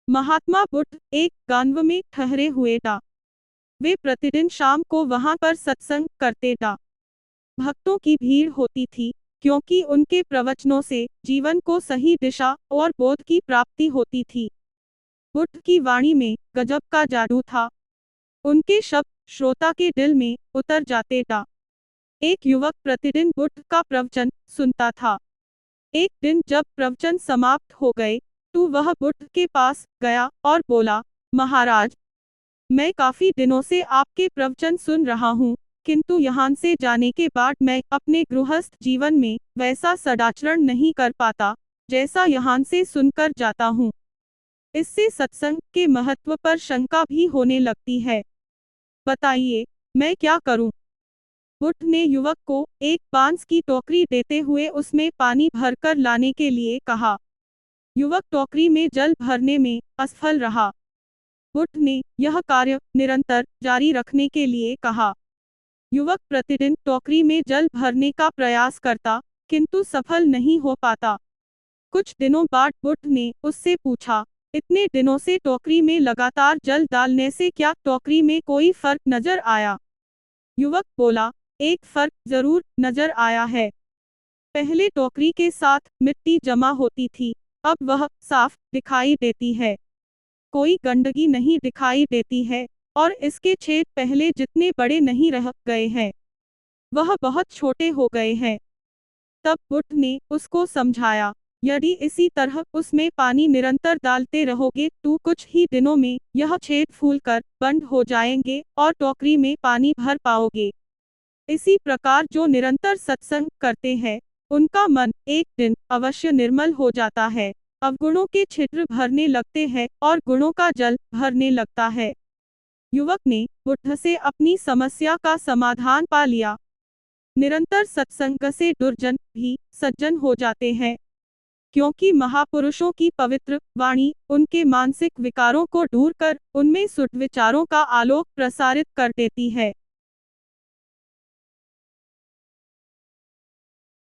महात्मा बुद्ध एक गांव में ठहरे हुए था। वे प्रतिदिन शाम को वहां पर सत्संग करते था। भक्तों की भीड़ होती थी, क्योंकि उनके प्रवचनों से जीवन को सही दिशा और बोध की प्राप्ति होती थी। बुद्ध की वाणी में गजब का जादू था। उनके शब्द श्रोता के दिल में उतर जाते था। एक युवक प्रतिदिन बुद्ध का प्रवचन सुनता था। एक दिन जब प्रवचन समाप्त हो गए, तो वह बुद्ध के पास गया और बोला, महाराज, मैं काफी दिनों से आपके प्रवचन सुन रहा हूँ, किंतु यहाँ से जाने के बाद मैं अपने गृहस्थ जीवन में वैसा सदाचरण नहीं कर पाता, जैसा यहाँ से सुनकर जाता हूँ। इससे सत्संग के महत्व पर शंका भी होने लगती है। बताइए, मैं क्या करूँ? बुद्ध ने युवक को एक बांस की टोकरी देते हुए उसमें पानी भरकर लाने के लिए कहा। युवक टोकरी में जल भरने में असफल रहा। बुद्ध ने यह कार्य निरंतर जारी रखने के लिए कहा। युवक प्रतिदिन टोकरी में जल भरने का प्रयास करता, किंतु सफल नहीं हो पाता। कुछ दिनों बाद बुद्ध ने उससे पूछा, इतने दिनों से टोकरी में लगातार जल डालने से क्या टोकरी में कोई फर्क नजर आया? युवक बोला, एक फर्क जरूर नजर आया है। पहले टोकरी के साथ मिट्टी जमा होती थी, अब वह साफ दिखाई देती है। कोई गंदगी नहीं दिखाई देती है, और इसके छेद पहले जितने बड़े नहीं रह गए हैं, वह बहुत छोटे हो गए हैं। तब बुद्ध ने उसको समझाया, यदि इसी तरह उसमें पानी निरंतर डालते रहोगे तो कुछ ही दिनों में यह छेद फूलकर बंद हो जाएंगे और टोकरी में पानी भर पाओगे। इसी प्रकार जो निरंतर सत्संग करते हैं, उनका मन एक दिन अवश्य निर्मल हो जाता है। अवगुणों के छिद्र भरने लगते हैं और गुणों का जल भरने लगता है। युवक ने बुद्ध से अपनी समस्या का समाधान पा लिया। निरंतर सत्संग से दुर्जन भी सज्जन हो जाते हैं, क्योंकि महापुरुषों की पवित्र वाणी उनके मानसिक विकारों को दूर कर उनमें सुध विचारों का आलोक प्रसारित कर देती है।